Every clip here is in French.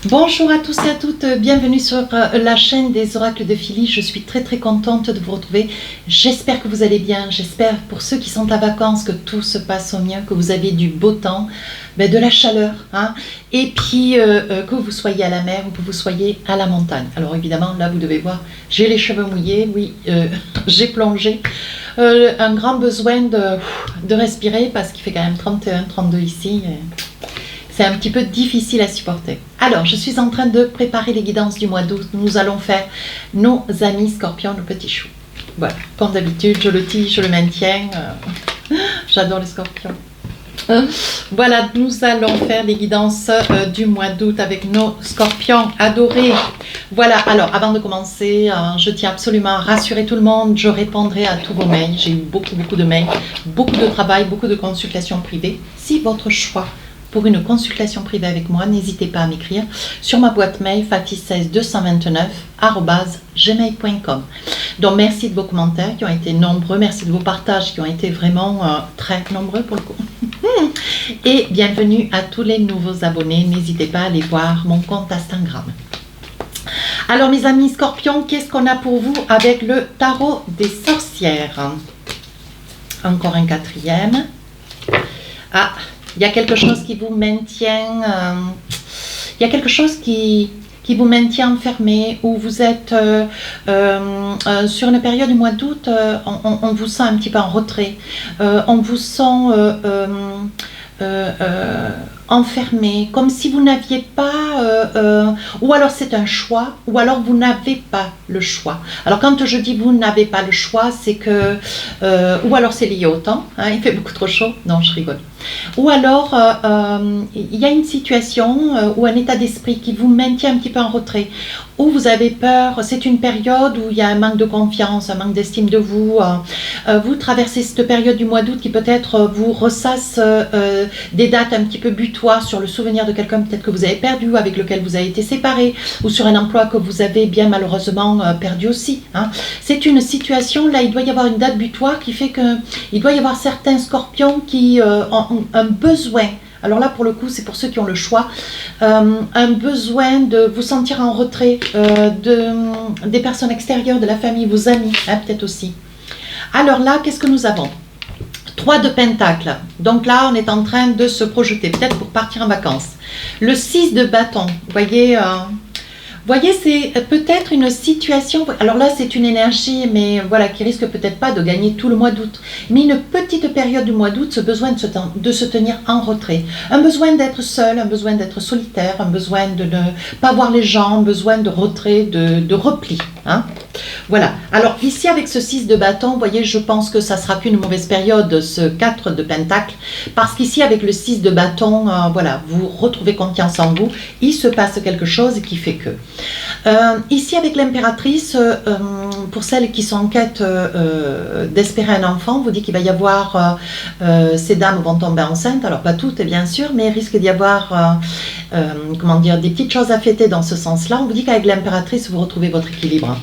Bonjour à tous et à toutes, bienvenue sur la chaîne des oracles de Philly. Je suis très contente de vous retrouver. J'espère que vous allez bien, j'espère pour ceux qui sont à vacances que tout se passe au mieux, que vous avez du beau temps, de la chaleur, hein, et puis que vous soyez à la mer ou que vous soyez à la montagne. Alors évidemment, là vous devez voir, j'ai les cheveux mouillés, oui, j'ai plongé. Un grand besoin de respirer parce qu'il fait quand même 31-32 ici. C'est un petit peu difficile à supporter. Alors, je suis en train de préparer les guidances du mois d'août. Nous allons faire nos amis scorpions, nos petits choux. Voilà, comme d'habitude, je le tige, je le maintiens. J'adore les scorpions. Voilà, nous allons faire les guidances du mois d'août avec nos scorpions adorés. Voilà, alors avant de commencer, je tiens absolument à rassurer tout le monde. Je répondrai à tous vos mails. J'ai eu beaucoup de mails, beaucoup de travail, beaucoup de consultations privées. Si votre choix pour une consultation privée avec moi, n'hésitez pas à m'écrire sur ma boîte mail fatis16229@gmail.com. Donc merci de vos commentaires qui ont été nombreux, merci de vos partages qui ont été vraiment très nombreux pour le coup. Et bienvenue à tous les nouveaux abonnés, n'hésitez pas à aller voir mon compte Instagram. Alors mes amis scorpions, qu'est-ce qu'on a pour vous avec le tarot des sorcières? Encore un quatrième. Ah, il y a quelque chose qui vous maintient, il y a quelque chose qui vous maintient enfermé, où vous êtes sur une période du mois d'août, on vous sent un petit peu en retrait, on vous sent enfermé, comme si vous n'aviez pas, ou alors c'est un choix, ou alors vous n'avez pas le choix. Alors quand je dis vous n'avez pas le choix, c'est que, ou alors c'est lié au temps, hein, il fait beaucoup trop chaud, non je rigole. Ou alors, il y a une situation ou un état d'esprit qui vous maintient un petit peu en retrait, où vous avez peur, c'est une période où il y a un manque de confiance, un manque d'estime de vous. Vous traversez cette période du mois d'août qui peut-être vous ressasse des dates un petit peu butoirs sur le souvenir de quelqu'un peut-être que vous avez perdu, avec lequel vous avez été séparé, ou sur un emploi que vous avez bien malheureusement perdu aussi. Hein. C'est une situation, là il doit y avoir une date butoir qui fait qu'il doit y avoir certains scorpions qui ont un besoin, alors là pour le coup c'est pour ceux qui ont le choix, un besoin de vous sentir en retrait des personnes extérieures, de la famille, vos amis, hein, peut-être aussi. Alors là, qu'est-ce que nous avons? 3 de pentacles, donc là on est en train de se projeter, peut-être pour partir en vacances. Le 6 de bâton, vous voyez, c'est peut-être une situation, alors là c'est une énergie, mais voilà, qui risque peut-être pas de gagner tout le mois d'août, mais une petite période du mois d'août, ce besoin de se tenir en retrait, un besoin d'être seul, un besoin d'être solitaire, un besoin de ne pas voir les gens, un besoin de retrait, de repli. Hein. Voilà, alors ici avec ce 6 de bâton, vous voyez, je pense que ça sera qu'une mauvaise période, ce 4 de pentacle, parce qu'ici avec le 6 de bâton, voilà, vous retrouvez confiance en vous, il se passe quelque chose qui fait que. Ici avec l'impératrice, pour celles qui sont en quête d'espérer un enfant, on vous dit qu'il va y avoir, ces dames vont tomber enceintes, alors pas toutes bien sûr, mais il risque d'y avoir comment dire, des petites choses à fêter dans ce sens-là. On vous dit qu'avec l'impératrice, vous retrouvez votre équilibre.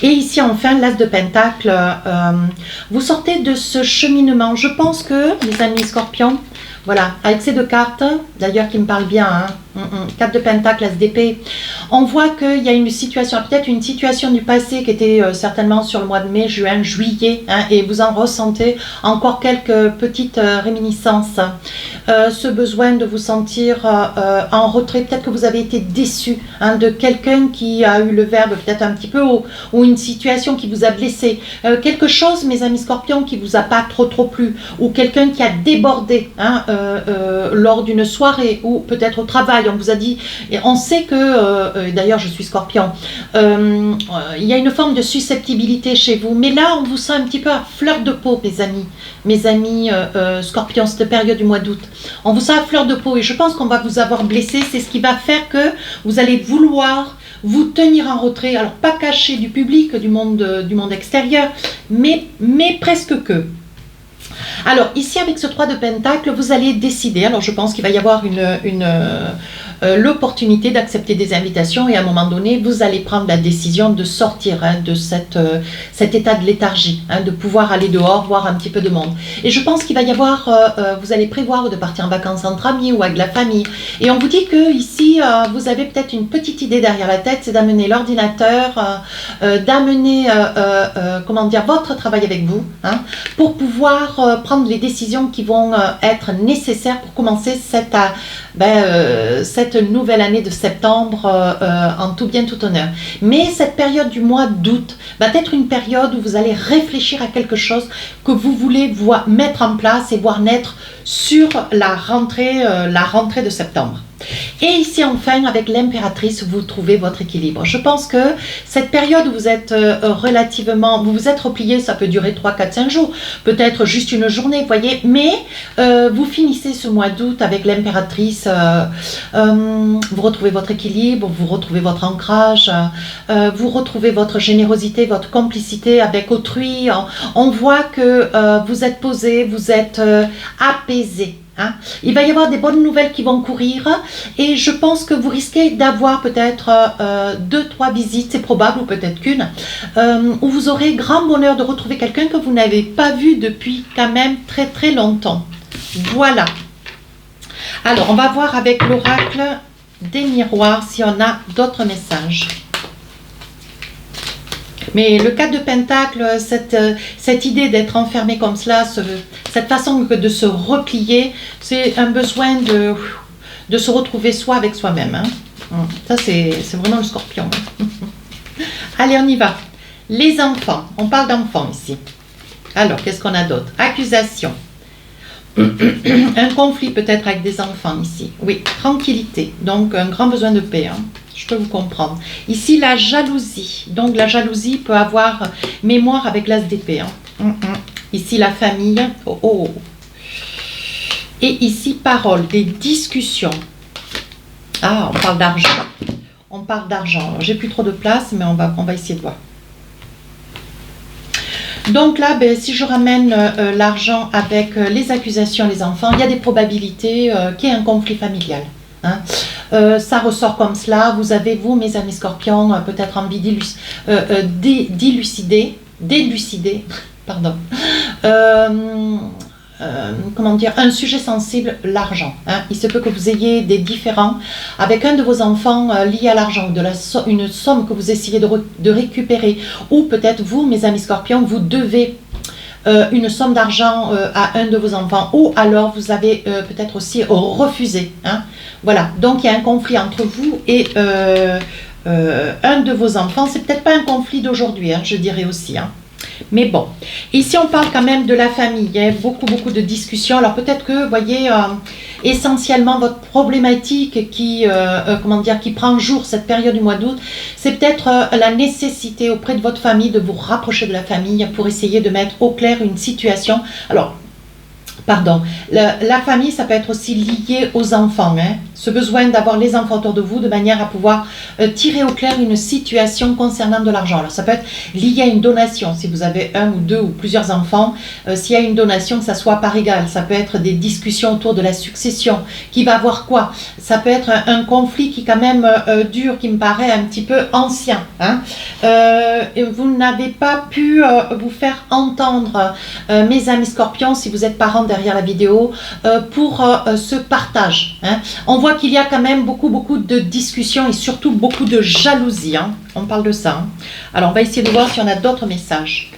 Et ici enfin, l'as de pentacle, vous sortez de ce cheminement. Je pense que, mes amis scorpions, voilà, avec ces 2 cartes, d'ailleurs qui me parlent bien, hein, 4 de pentacle, as d'épée, on voit qu'il y a une situation, peut-être une situation du passé qui était certainement sur le mois de mai, juin, juillet, hein, et vous en ressentez encore quelques petites réminiscences. Ce besoin de vous sentir en retrait, peut-être que vous avez été déçu, hein, de quelqu'un qui a eu le verbe peut-être un petit peu haut, ou une situation qui vous a blessé, quelque chose, mes amis scorpions, qui vous a pas trop plu, ou quelqu'un qui a débordé, hein, lors d'une soirée, ou peut-être au travail, on vous a dit, et on sait que, d'ailleurs je suis scorpion, il y a une forme de susceptibilité chez vous, mais là on vous sent un petit peu à fleur de peau, mes amis scorpions, cette période du mois d'août, on vous sent à fleur de peau, et je pense qu'on va vous avoir blessé, c'est ce qui va faire que vous allez vouloir vous tenir en retrait, alors pas caché du public, du monde extérieur, mais presque que. Alors ici avec ce 3 de pentacle, vous allez décider, alors je pense qu'il va y avoir l'opportunité d'accepter des invitations et à un moment donné, vous allez prendre la décision de sortir de cet état de léthargie, de pouvoir aller dehors, voir un petit peu de monde. Et je pense qu'il va y avoir, vous allez prévoir de partir en vacances entre amis ou avec la famille. Et on vous dit que ici, vous avez peut-être une petite idée derrière la tête, c'est d'amener l'ordinateur, d'amener, comment dire, votre travail avec vous, pour pouvoir prendre les décisions qui vont être nécessaires pour commencer cette nouvelle année de septembre en tout bien tout honneur. Mais cette période du mois d'août va être une période où vous allez réfléchir à quelque chose que vous voulez mettre en place et voir naître sur la rentrée de septembre. Et ici enfin avec l'impératrice, vous trouvez votre équilibre. Je pense que cette période où vous êtes vous vous êtes replié, ça peut durer 3, 4, 5 jours, peut-être juste une journée, vous voyez, mais vous finissez ce mois d'août avec l'impératrice, vous retrouvez votre équilibre, vous retrouvez votre ancrage, vous retrouvez votre générosité, votre complicité avec autrui. On voit que vous êtes posé, vous êtes apaisé. Il va y avoir des bonnes nouvelles qui vont courir et je pense que vous risquez d'avoir peut-être 2-3 visites, c'est probable, ou peut-être qu'une, où vous aurez grand bonheur de retrouver quelqu'un que vous n'avez pas vu depuis quand même très très longtemps. Voilà. Alors, on va voir avec l'oracle des miroirs si on a d'autres messages. Mais le 4 de Pentacle, cette idée d'être enfermé comme cela, cette façon de se replier, c'est un besoin de se retrouver soi avec soi-même. Ça, c'est vraiment le Scorpion. Allez, on y va. Les enfants, on parle d'enfants ici. Alors, qu'est-ce qu'on a d'autre? Accusation. Un conflit peut-être avec des enfants ici. Oui, tranquillité. Donc, un grand besoin de paix. Je peux vous comprendre. Ici, la jalousie. Donc, la jalousie peut avoir mémoire avec l'as d'épée. Ici, la famille. Et ici, parole, des discussions. Ah, on parle d'argent. On parle d'argent. J'ai plus trop de place, mais on va essayer de voir. Donc là, si je ramène l'argent avec les accusations, les enfants, il y a des probabilités qu'il y ait un conflit familial. Ça ressort comme cela. Vous avez, vous, mes amis scorpions, peut-être envie d'élucider, pardon, comment dire, un sujet sensible, l'argent. Il se peut que vous ayez des différends avec un de vos enfants liés à l'argent, une somme que vous essayez de récupérer, ou peut-être vous, mes amis scorpions, vous devez une somme d'argent à un de vos enfants, ou alors vous avez peut-être aussi refusé. Voilà, donc il y a un conflit entre vous et un de vos enfants. C'est peut-être pas un conflit d'aujourd'hui, je dirais aussi. Mais bon, ici on parle quand même de la famille. Il y a beaucoup de discussions. Alors peut-être que, vous voyez, essentiellement votre problématique qui prend jour cette période du mois d'août, c'est peut-être la nécessité auprès de votre famille de vous rapprocher de la famille pour essayer de mettre au clair une situation. Alors, pardon, la famille, ça peut être aussi lié aux enfants. Ce besoin d'avoir les enfants autour de vous de manière à pouvoir tirer au clair une situation concernant de l'argent. Alors ça peut être lié à une donation, si vous avez un ou deux ou plusieurs enfants, s'il y a une donation, que ça soit par égal. Ça peut être des discussions autour de la succession, qui va avoir quoi? Ça peut être un conflit qui quand même dure, qui me paraît un petit peu ancien. Vous n'avez pas pu vous faire entendre, mes amis scorpions, si vous êtes parents derrière la vidéo, pour ce partage. On voit qu'il y a quand même beaucoup de discussions et surtout beaucoup de jalousie. On parle de ça. Alors, on va essayer de voir si on a d'autres messages.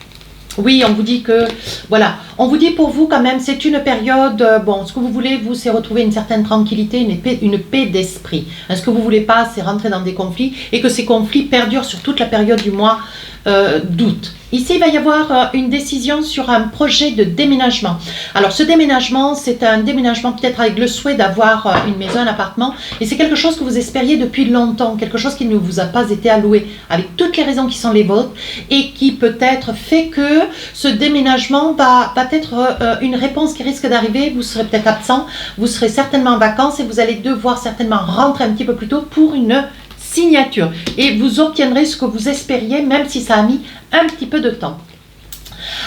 Oui, on vous dit que, voilà, on vous dit pour vous quand même, c'est une période, bon, ce que vous voulez, vous, c'est retrouver une certaine tranquillité, une paix d'esprit. Ce que vous voulez pas, c'est rentrer dans des conflits et que ces conflits perdurent sur toute la période du mois d'août. Ici, il va y avoir une décision sur un projet de déménagement. Alors, ce déménagement, c'est un déménagement peut-être avec le souhait d'avoir une maison, un appartement. Et c'est quelque chose que vous espériez depuis longtemps, quelque chose qui ne vous a pas été alloué, avec toutes les raisons qui sont les vôtres, et qui peut-être fait que ce déménagement va être une réponse qui risque d'arriver. Vous serez peut-être absent, vous serez certainement en vacances et vous allez devoir certainement rentrer un petit peu plus tôt pour une signature. Et vous obtiendrez ce que vous espériez, même si ça a mis un petit peu de temps.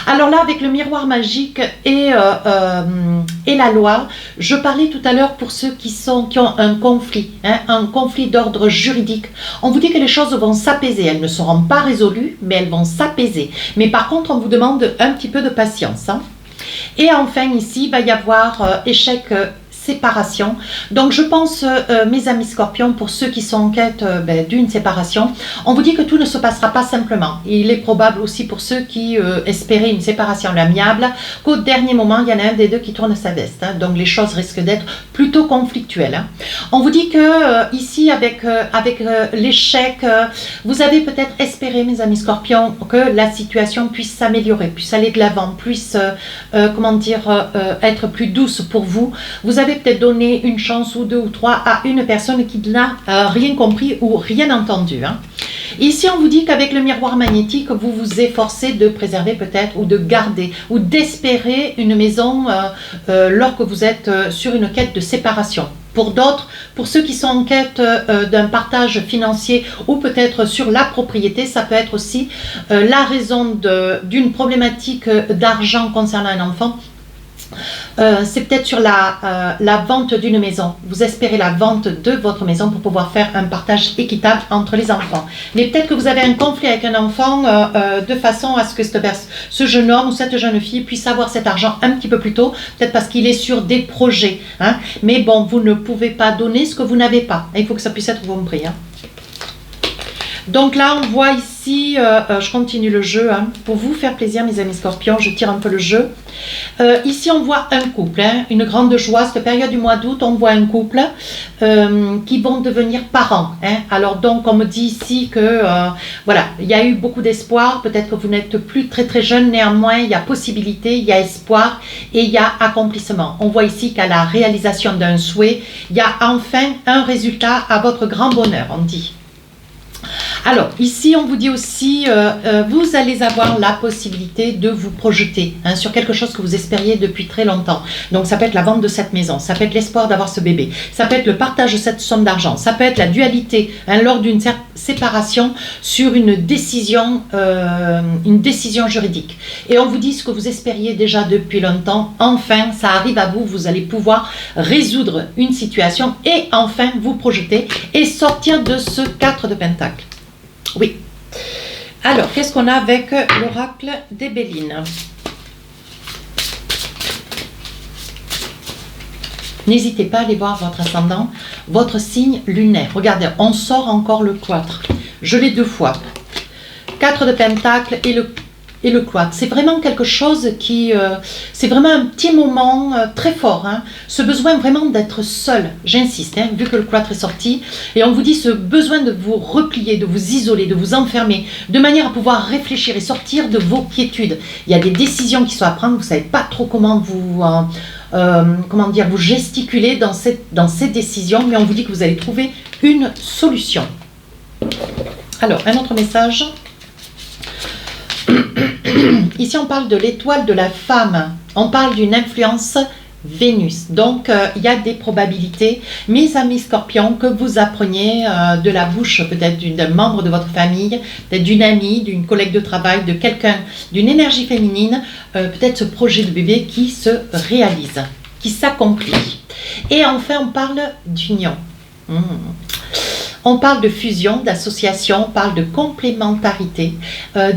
Alors là, avec le miroir magique et la loi, je parlais tout à l'heure pour ceux qui ont un conflit d'ordre juridique. On vous dit que les choses vont s'apaiser. Elles ne seront pas résolues, mais elles vont s'apaiser. Mais par contre, on vous demande un petit peu de patience. Hein. Et enfin, ici, il va y avoir échec, séparation. Donc je pense, mes amis scorpions, pour ceux qui sont en quête d'une séparation, on vous dit que tout ne se passera pas simplement. Il est probable aussi pour ceux qui espéraient une séparation amiable, qu'au dernier moment, il y en a un des deux qui tourne sa veste. Hein. Donc les choses risquent d'être plutôt conflictuelles. Hein. On vous dit que ici, avec l'échec, vous avez peut-être espéré, mes amis scorpions, que la situation puisse s'améliorer, puisse aller de l'avant, puisse, être plus douce pour vous. Vous avez peut-être donné une chance ou deux ou trois à une personne qui n'a rien compris ou rien entendu. Hein. Ici, on vous dit qu'avec le miroir magnétique, vous vous efforcez de préserver peut-être ou de garder ou d'espérer une maison lorsque vous êtes sur une quête de séparation. Pour d'autres, pour ceux qui sont en quête d'un partage financier ou peut-être sur la propriété, ça peut être aussi la raison d'une problématique d'argent concernant un enfant. C'est peut-être sur la vente d'une maison. Vous espérez la vente de votre maison pour pouvoir faire un partage équitable entre les enfants. Mais peut-être que vous avez un conflit avec un enfant de façon à ce que ce jeune homme ou cette jeune fille puisse avoir cet argent un petit peu plus tôt, peut-être parce qu'il est sur des projets. Hein. Mais bon, vous ne pouvez pas donner ce que vous n'avez pas. Il faut que ça puisse être compris. Hein. Donc là, on voit ici, je continue le jeu, hein, pour vous faire plaisir, mes amis scorpions, je tire un peu le jeu. Ici, on voit un couple, hein, une grande joie. Cette période du mois d'août, on voit un couple qui vont devenir parents. Hein. Alors donc, on me dit ici que, voilà, il y a eu beaucoup d'espoir. Peut-être que vous n'êtes plus très très jeune, néanmoins, il y a possibilité, il y a espoir et il y a accomplissement. On voit ici qu'à la réalisation d'un souhait, il y a enfin un résultat à votre grand bonheur, on dit. Alors, ici, on vous dit aussi, vous allez avoir la possibilité de vous projeter hein, sur quelque chose que vous espériez depuis très longtemps. Donc, ça peut être la vente de cette maison, ça peut être l'espoir d'avoir ce bébé, ça peut être le partage de cette somme d'argent, ça peut être la dualité hein, lors d'une séparation sur une décision juridique. Et on vous dit ce que vous espériez déjà depuis longtemps, enfin, ça arrive à vous, vous allez pouvoir résoudre une situation et enfin vous projeter et sortir de ce 4 de Pentacle. Oui. Alors, qu'est-ce qu'on a avec l'oracle des Bélines? N'hésitez pas à aller voir votre ascendant, votre signe lunaire. Regardez, on sort encore le cloître. Je l'ai 2 fois. 4 de Pentacle et le cloître. C'est vraiment quelque chose qui... c'est vraiment un petit moment très fort. Hein. Ce besoin vraiment d'être seul. J'insiste, hein, vu que le cloître est sorti. Et on vous dit ce besoin de vous replier, de vous isoler, de vous enfermer, de manière à pouvoir réfléchir et sortir de vos quiétudes. Il y a des décisions qui sont à prendre. Vous ne savez pas trop comment vous... vous gesticulez dans ces décisions. Mais on vous dit que vous allez trouver une solution. Alors, un autre message. Ici, on parle de l'étoile de la femme. On parle d'une influence Vénus. Donc, il y a des probabilités, mes amis scorpions, que vous appreniez de la bouche peut-être d'un membre de votre famille, peut-être d'une amie, d'une collègue de travail, de quelqu'un, d'une énergie féminine, peut-être ce projet de bébé qui se réalise, qui s'accomplit. Et enfin, on parle d'union. On parle de fusion, d'association, on parle de complémentarité,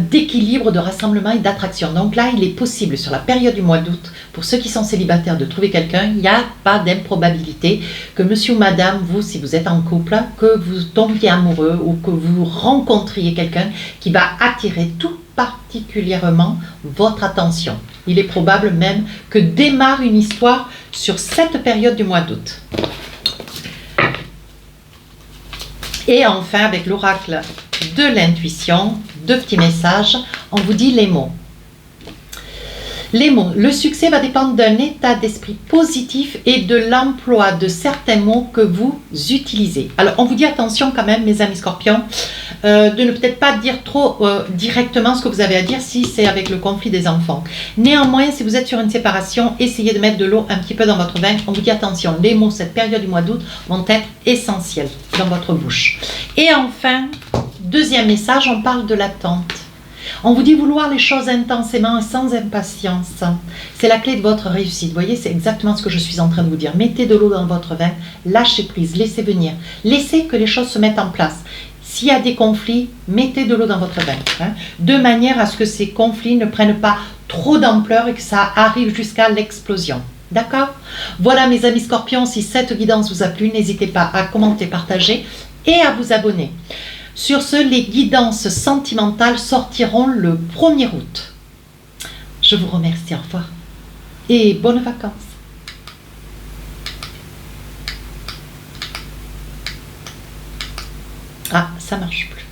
d'équilibre, de rassemblement et d'attraction. Donc là, il est possible sur la période du mois d'août, pour ceux qui sont célibataires, de trouver quelqu'un. Il n'y a pas d'improbabilité que monsieur ou madame, vous, si vous êtes en couple, que vous tombiez amoureux ou que vous rencontriez quelqu'un qui va attirer tout particulièrement votre attention. Il est probable même que démarre une histoire sur cette période du mois d'août. Et enfin, avec l'oracle de l'intuition, 2 petits messages, on vous dit les mots. Les mots, le succès va dépendre d'un état d'esprit positif et de l'emploi de certains mots que vous utilisez. Alors, on vous dit attention quand même, mes amis scorpions, de ne peut-être pas dire trop directement ce que vous avez à dire si c'est avec le conflit des enfants. Néanmoins, si vous êtes sur une séparation, essayez de mettre de l'eau un petit peu dans votre vin. On vous dit attention, les mots, cette période du mois d'août, vont être essentiels dans votre bouche. Et enfin, 2e message, on parle de l'attente. On vous dit vouloir les choses intensément et sans impatience. C'est la clé de votre réussite. Vous voyez, c'est exactement ce que je suis en train de vous dire. Mettez de l'eau dans votre vin, lâchez prise, laissez venir. Laissez que les choses se mettent en place. S'il y a des conflits, mettez de l'eau dans votre vin. De manière à ce que ces conflits ne prennent pas trop d'ampleur et que ça arrive jusqu'à l'explosion. D'accord? Voilà mes amis scorpions, si cette guidance vous a plu, n'hésitez pas à commenter, partager et à vous abonner. Sur ce, les guidances sentimentales sortiront le 1er août. Je vous remercie, au revoir et bonnes vacances. Ah, ça marche plus.